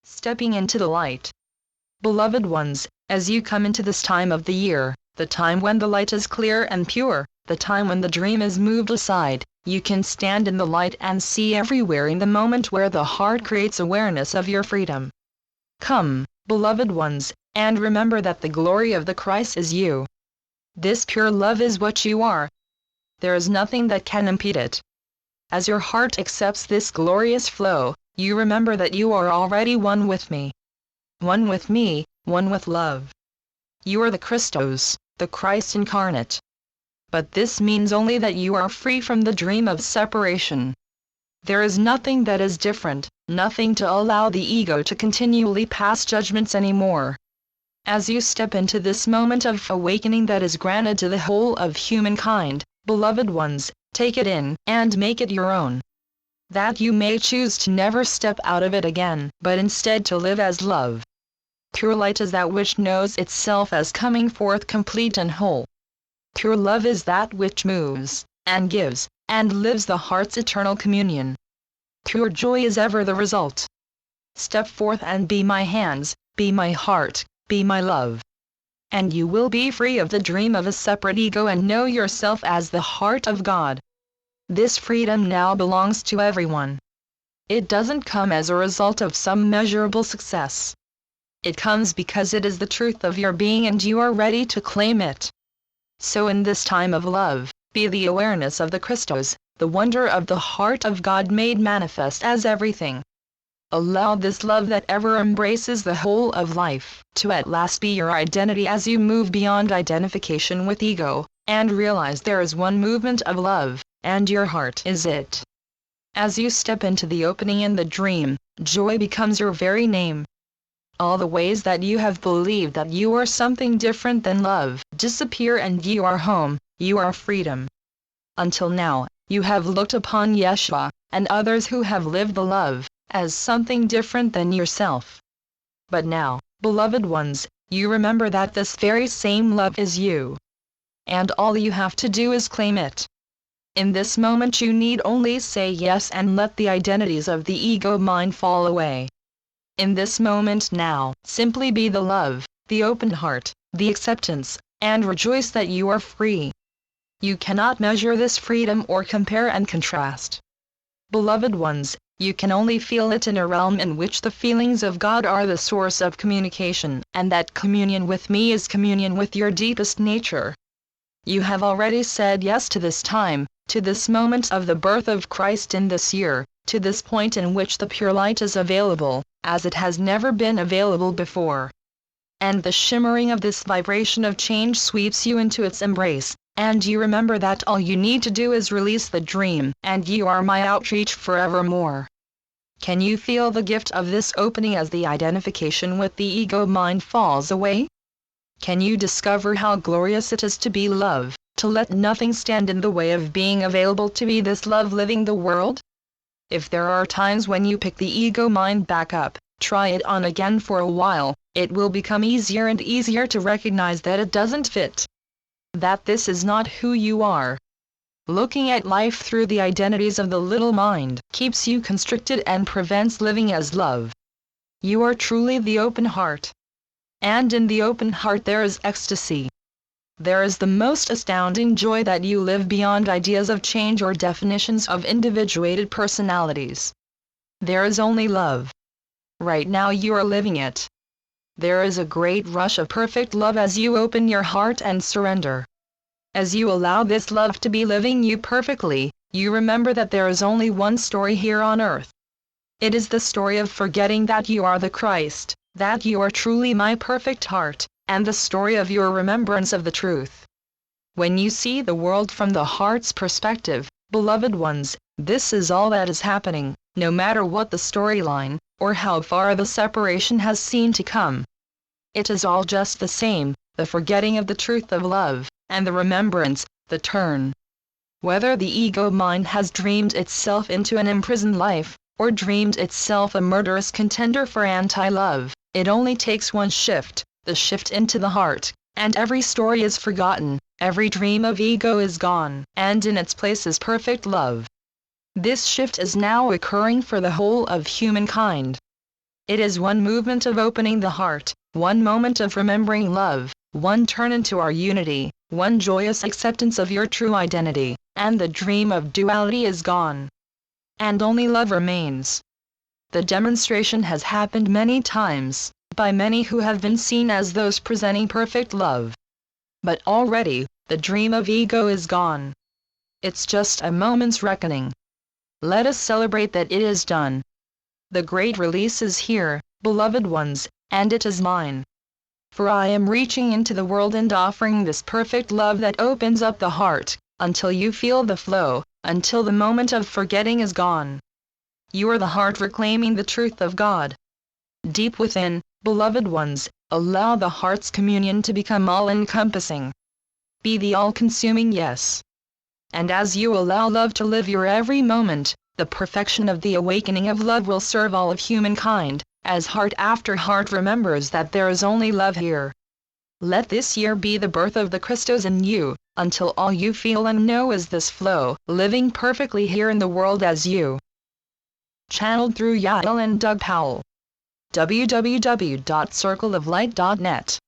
stepping into the light. Beloved ones, as you come into this time of the year, the time when the light is clear and pure, the time when the dream is moved aside, you can stand in the light and see everywhere in the moment where the heart creates awareness of your freedom. Come, beloved ones, and remember that the glory of the Christ is you. This pure love is what you are. There is nothing that can impede it. As your heart accepts this glorious flow, you remember that you are already one with me. One with me, one with love. You are the Christos, the Christ incarnate. But this means only that you are free from the dream of separation. There is nothing that is different, nothing to allow the ego to continually pass judgments anymore. As you step into this moment of awakening that is granted to the whole of humankind, beloved ones, take it in and make it your own. That you may choose to never step out of it again, but instead to live as love. Pure light is that which knows itself as coming forth complete and whole. Pure love is that which moves, and gives, and lives the heart's eternal communion. Pure joy is ever the result. Step forth and be my hands, be my heart, be my love. And you will be free of the dream of a separate ego and know yourself as the heart of God. This freedom now belongs to everyone. It doesn't come as a result of some measurable success. It comes because it is the truth of your being and you are ready to claim it. So in this time of love, be the awareness of the Christos, the wonder of the heart of God made manifest as everything. Allow this love that ever embraces the whole of life to at last be your identity as you move beyond identification with ego, and realize there is one movement of love, and your heart is it. As you step into the opening in the dream, joy becomes your very name. All the ways that you have believed that you are something different than love disappear and you are home, you are freedom. Until now, you have looked upon Yeshua, and others who have lived the love, as something different than yourself. But now, beloved ones, you remember that this very same love is you. And all you have to do is claim it. In this moment you need only say yes and let the identities of the ego mind fall away. In this moment now, simply be the love, the open heart, the acceptance, and rejoice that you are free. You cannot measure this freedom or compare and contrast. Beloved ones, you can only feel it in a realm in which the feelings of God are the source of communication, and that communion with me is communion with your deepest nature. You have already said yes to this time, to this moment of the birth of Christ in this year, to this point in which the pure light is available, as it has never been available before. And the shimmering of this vibration of change sweeps you into its embrace, and you remember that all you need to do is release the dream, and you are my outreach forevermore. Can you feel the gift of this opening as the identification with the ego mind falls away? Can you discover how glorious it is to be love, to let nothing stand in the way of being available to be this love living the world? If there are times when you pick the ego mind back up, try it on again for a while, it will become easier and easier to recognize that it doesn't fit. That this is not who you are. Looking at life through the identities of the little mind keeps you constricted and prevents living as love. You are truly the open heart. And in the open heart there is ecstasy. There is the most astounding joy that you live beyond ideas of change or definitions of individuated personalities. There is only love. Right now you are living it. There is a great rush of perfect love as you open your heart and surrender. As you allow this love to be living you perfectly, you remember that there is only one story here on earth. It is the story of forgetting that you are the Christ, that you are truly my perfect heart, and the story of your remembrance of the truth. When you see the world from the heart's perspective, beloved ones, this is all that is happening, no matter what the storyline, or how far the separation has seemed to come. It is all just the same, the forgetting of the truth of love, and the remembrance, the turn. Whether the ego mind has dreamed itself into an imprisoned life, or dreamed itself a murderous contender for anti-love, it only takes one shift, the shift into the heart, and every story is forgotten, every dream of ego is gone, and in its place is perfect love. This shift is now occurring for the whole of humankind. It is one movement of opening the heart, one moment of remembering love, one turn into our unity, one joyous acceptance of your true identity, and the dream of duality is gone. And only love remains. The demonstration has happened many times, by many who have been seen as those presenting perfect love. But already, the dream of ego is gone. It's just a moment's reckoning. Let us celebrate that it is done. The great release is here, beloved ones, and it is mine. For I am reaching into the world and offering this perfect love that opens up the heart, until you feel the flow, until the moment of forgetting is gone. You are the heart reclaiming the truth of God. Deep within, beloved ones, allow the heart's communion to become all-encompassing. Be the all-consuming yes. And as you allow love to live your every moment, the perfection of the awakening of love will serve all of humankind, as heart after heart remembers that there is only love here. Let this year be the birth of the Christos in you, until all you feel and know is this flow, living perfectly here in the world as you. Channeled through Yael and Doug Powell. www.circleoflight.net